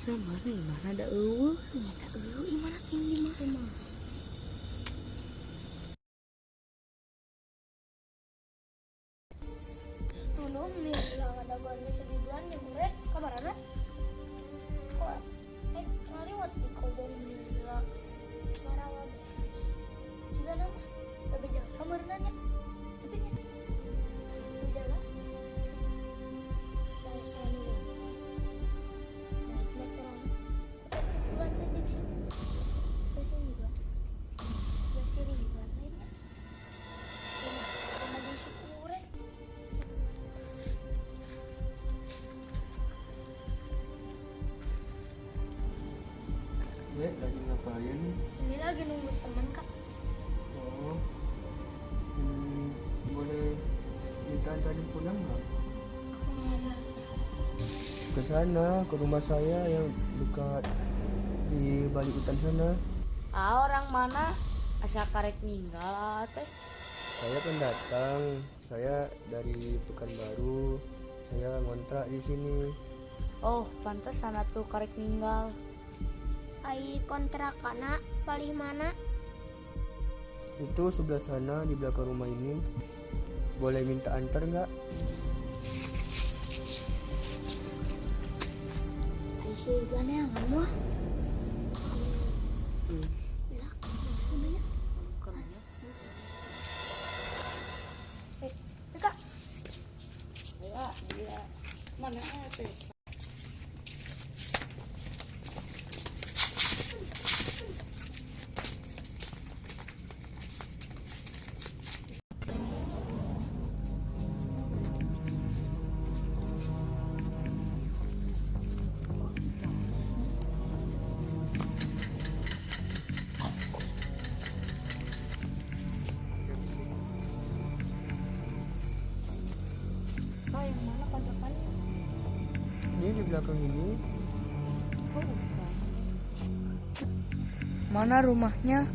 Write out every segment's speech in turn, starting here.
Mana ada eueuh. Ternyata eueuh gimana ting di mana? Tulung nih bilang ada gondes seribuan di murid kabarana. Kok ngaliwat di koben gila. Marawa deh. Juga nama bebe jalan kabarnanya. Tapi nya. Jalan. Saya selalu. Nah, itu masalah. Kita itu surat aja sih. Terus ini gua. Terus ini gua lainnya. Sama di syukur. Lagi ngapain? Ini lagi nunggu teman kak. Oh, boleh minta antarin pulang nggak? Ke sana, ke rumah saya yang dekat di balik hutan sana. Orang mana? Asa karek ninggal teh. Saya pendatang, saya dari Pekanbaru. Saya ngontrak di sini. Oh, pantas sana tuh karek ninggal. Ai kontrakana paling mana? Itu sebelah sana di belakang rumah ini. Boleh minta antar nggak? Ai seugana yang mah. Lah, gimana? Keranya. Kak, Ya, dia mana teh? Oh, yang mana kontrakannya? Ini di belakang ini. Oh, bukan. Mana rumahnya?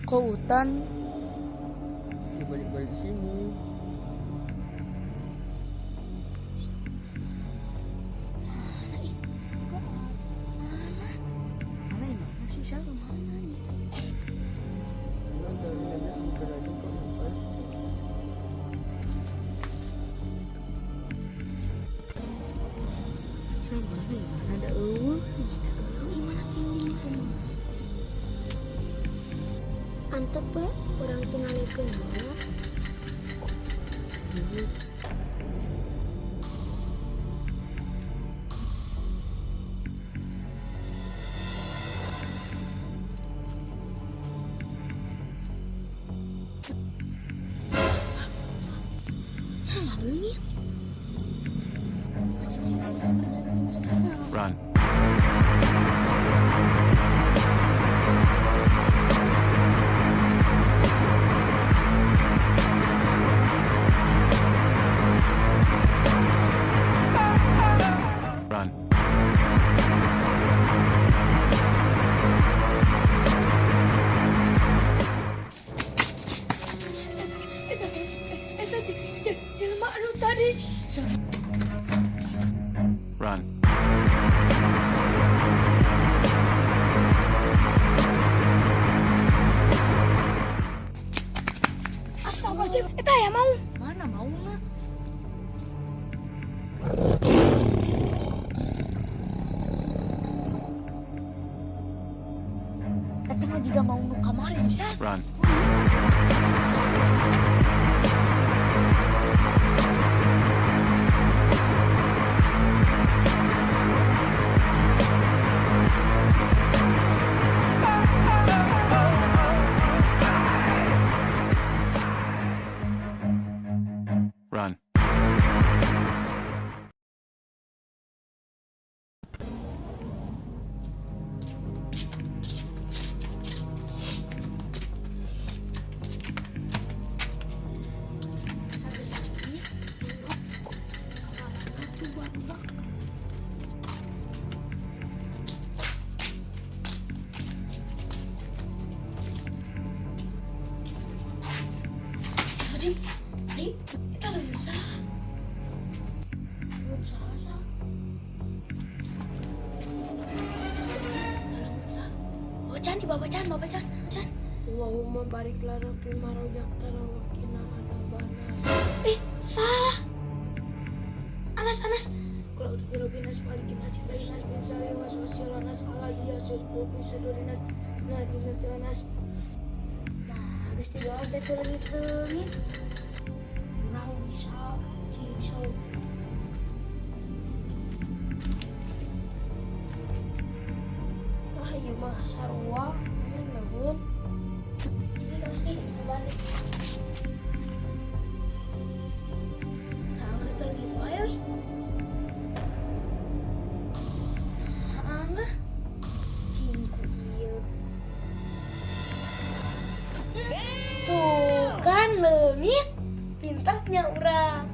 Kok hutan? Di balik-balik sini. Mana yang mana sih saya mana nih? Antarin aja sebentar aja kok sampai. Mana ada eueuh. gimana ting di mana? Antep ya, orang tinggalikeun heula. Run. Run. Jelema anu tadi. Run. Astagfirullahaladzim, eta ya mau. Mana mau mah? Eta mah juga mau nu kamari bisa. Run. Run. Ayo, kita udah bisa. Belum salah. Oh Chan, di bawah Chan, Chan. Allahumma barik lana fi ma razaqtana wa qina adzabannar. Salah. Anas. Qul a'udzu birabbin nas malikin nas ilahin nas min syarri waswasil nas alladzi yasuddu fi sudurin nas minal nas. Nah, geus dibawa teh leungit-leungit. Naon bisa cicau. Ieu mah sarua, naon? Jadi terus nih balik. Nah, udah gitu ayo. Angga. Cingku ieu. Tuh kan leungit. Pintarnya urang.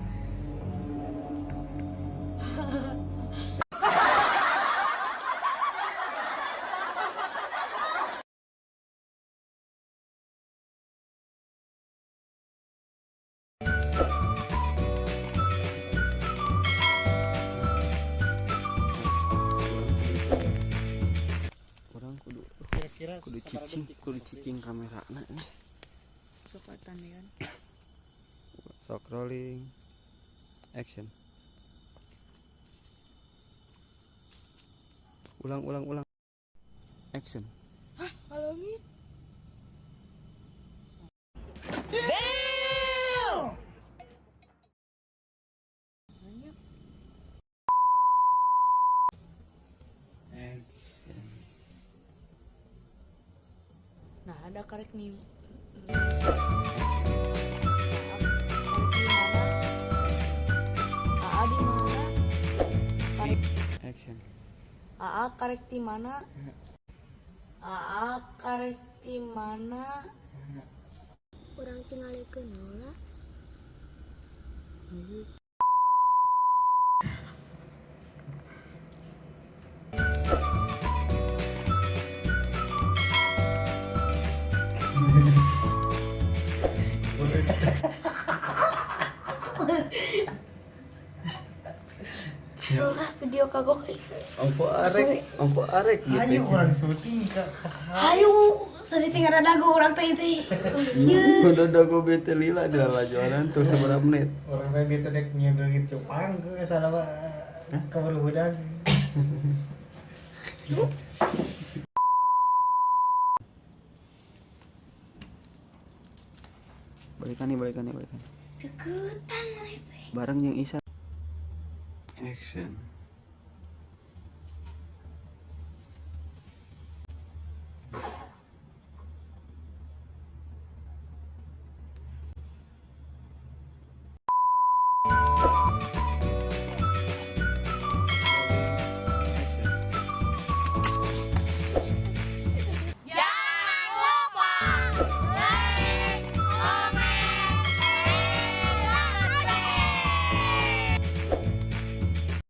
Orang kudu Kira-kira kudu cicing kamera nih. kesempatan ya kan. Sok rolling action. Ulang action. Leungit. Nah, ada karek nih. Aa di mana? Karek Action. Aa karek di mana? Aa karek di mana? Urang tinggalikeun heula. Lah video kagok. Ongko arek gitu. Ayo orang syuting kak. Ayo, saditing ada dago urang teh teh. Udah dago bete lila di lajoran tuh seberapa menit. Orang tadi tadi nyegel gitu cupang ke salah pak. Kabar udah. Balikan nih. Deketan mana teh. Bareng yang Isa. Action.